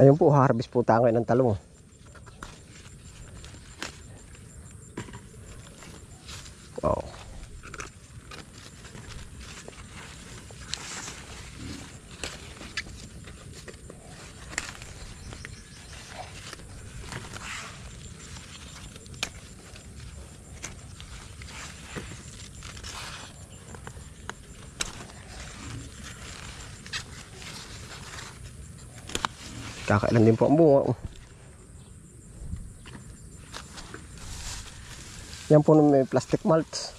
Ayun po, harvest po tayo ng talong. Oh. Kakailan din po ang bunga. Yan po may plastic mulch.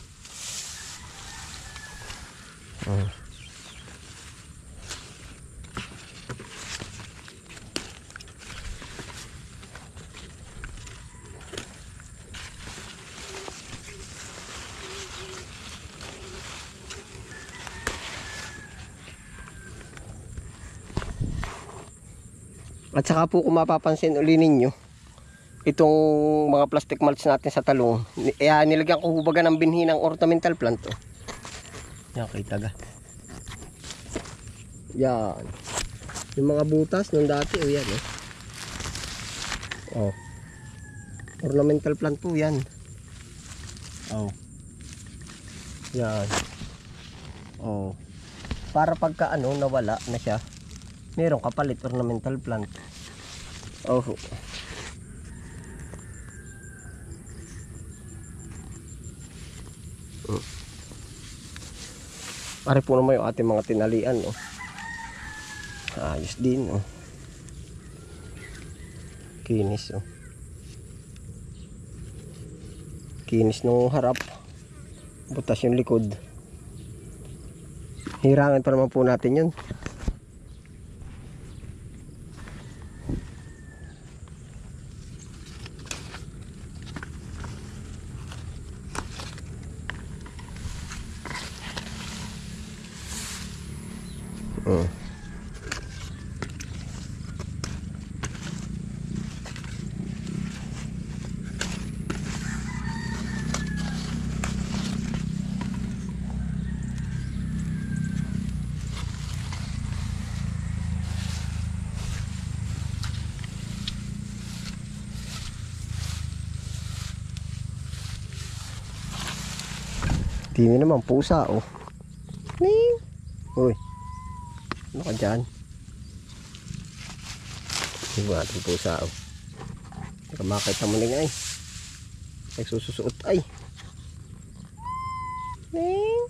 At saka po kung mapapansin uli ninyo, itong mga plastic mulch natin sa talong, nilagyan ko hubaga ng binhi ng ornamental plant. Oh. Yan, kita ga. Yan. Yung mga butas nung dati, oh yan. Oh. Ornamental plant po yan. Oh. Yan. Oh. Para pagka nawala na siya, meron kapalit ornamental plant. Oh. Pare po naman yung ating mga tinalian. Oh. Ayos din. Oh. Kinis. Oh. Kinis nung harap. Butas yung likod. Hirangan pa naman po natin yun. Tingin naman pusa. Oh. Ning. Uy. Ano ka dyan? Tingin mo natin pusa. Oh. Teka, makita mo na ay. Nagsususuot ay. Ning.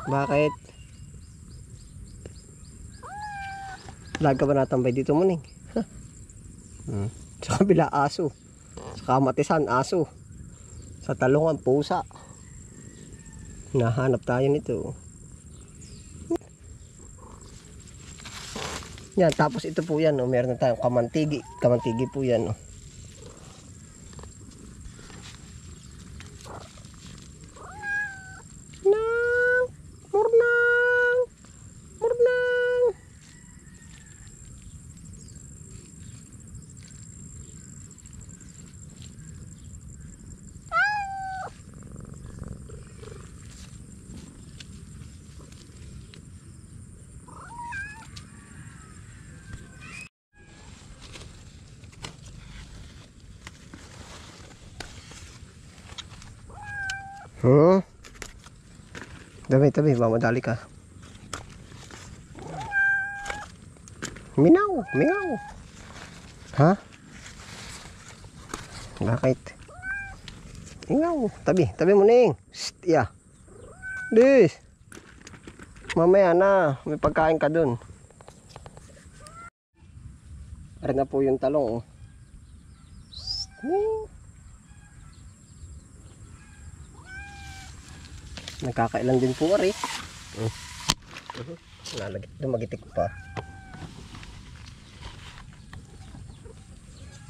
Bakit? Lag ka ba natambay dito mo ning? Sa kabila aso. Sa kamatisan aso. Sa talungan pusa. Nahanap tayo nito. Yan, tapos ito po yan. Oh. Meron na tayong kamantigi. Kamantigi po yan. Oh. Tabi, mamadali ka. Minaw, minaw. Ha? Bakit? Ingaw, tabi mo ning. Yeah. Dis. Mamaya na, may pagkain ka dun. Ari na po yung talong. Nagkakailan din po ari. Lumagitik pa.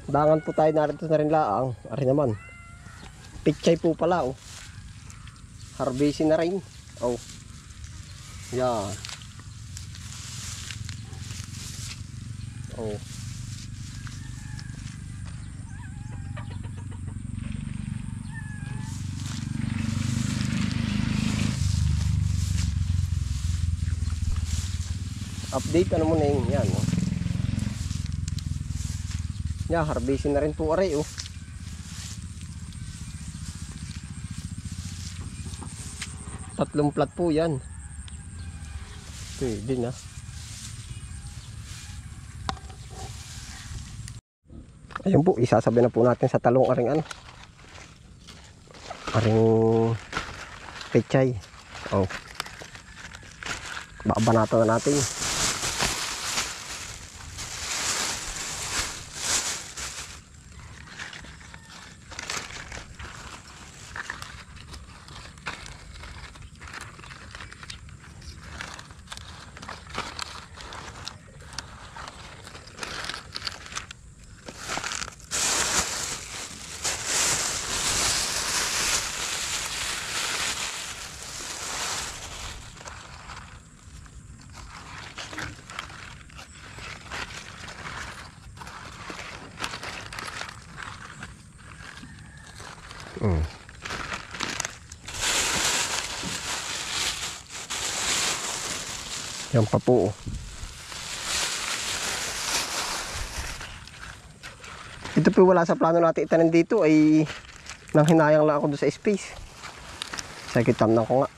Dangan po tayo narito na rin laang. Ari naman. Pichay po pala oh. Harvesting na rin. Oh. Yan. Oh. Update, ano mo na yun, yan. Oh. Yeah, harvesting na rin po aray, oh. Tatlong plat po yan. Pwede na. Ayun po, isasabi na po natin sa talong aring ano. Aring pechay. Oh. Babanatan na natin. Yan pa po. Ito po wala sa plano natin itanim dito ay nang hinayang lang ako doon sa space. Sakit tamnan ko nga.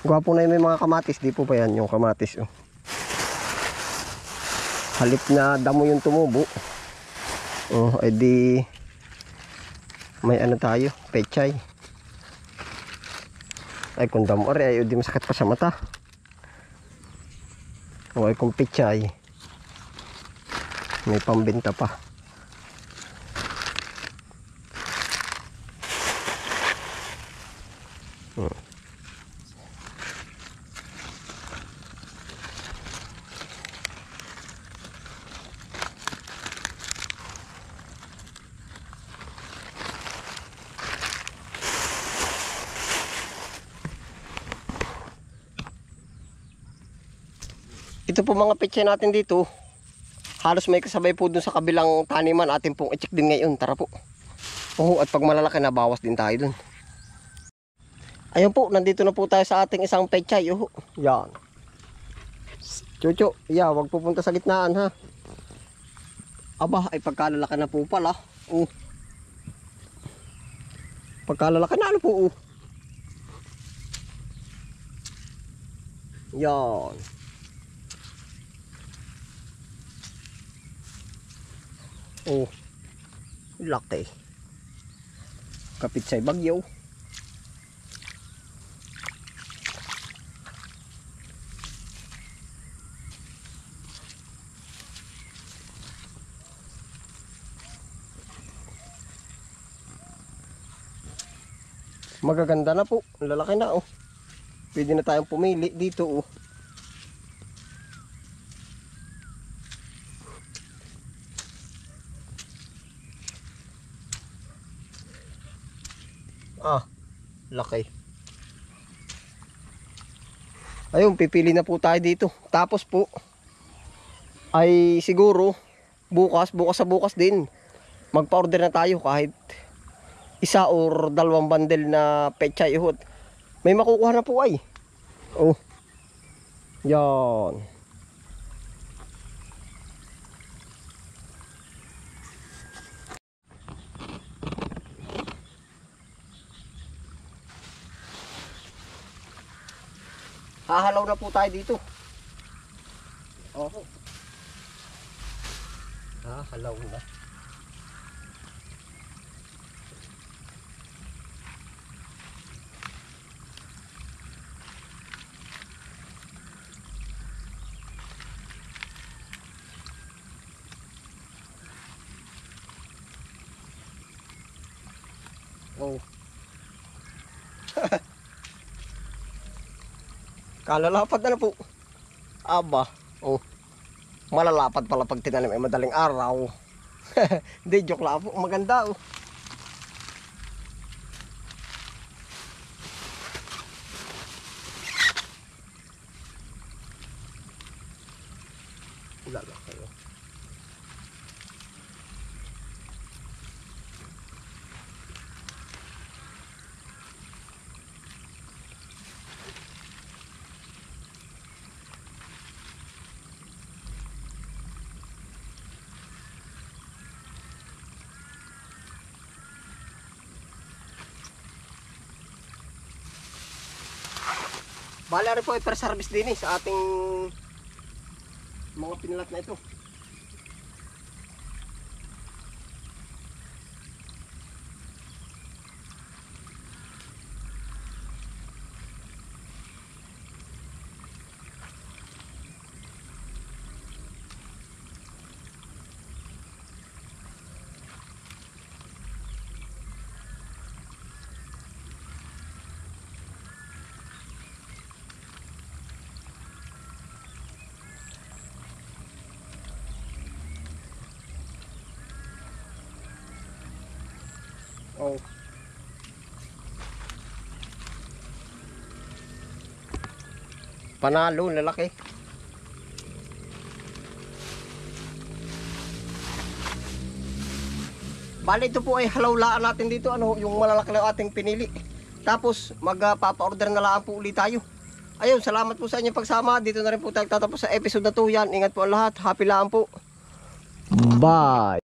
Gwapo na yung may mga kamatis. Di po ba yan yung kamatis? Oh. Halip na damo yung tumubo. Oh, edi may ano tayo, pechay. Ay kung damo ay di masakit pa sa mata. O ay kung pechay, may pambenta pa. Ito po mga pechay natin dito. Halos may kasabay po dun sa kabilang taniman. Atin pong i-check din ngayon. Tara po. Oo, at pag malalaki na bawas din tayo dun. Ayun po, nandito na po tayo sa ating isang pechay. Oo, yan. Chucho, yeah, wag pupunta sa gitnaan ha. Aba, ay pagkalalaki na po pala. Oo. Pagkalalaki na ano po. Yan. Oh, laki. Kapit sa bagyo. Magaganda na po. Lalaki na oh. Pwede na tayong pumili dito oh. Ah, laki. Ayun, pipili na po tayo dito. Tapos po, ay siguro, bukas sa bukas din, magpa-order na tayo kahit isa or dalawang bundle na pechay ihot. May makukuha na po ay. Oh, yan. Hahalaw na po tayo dito. Oo. Hahalaw na. Oh. Kalalapad na po. Aba. Oh. Malalapad pala pag tinanim ay madaling araw. Hindi, joke lang po. Maganda oh. Lala kayo. Bala rin po ay per service din sa ating mga pinalat na ito. Oh. Panalo, lalaki. Bali ito po ay halawlaan natin dito, ano, yung malalaki lang ating pinili. Tapos magpapa-order na lang po ulit tayo. Ayun, salamat po sa inyong pagsama. Dito na rin po tayo tatapos sa episode na to. Yan, ingat po ang lahat. Happy lang po. Bye.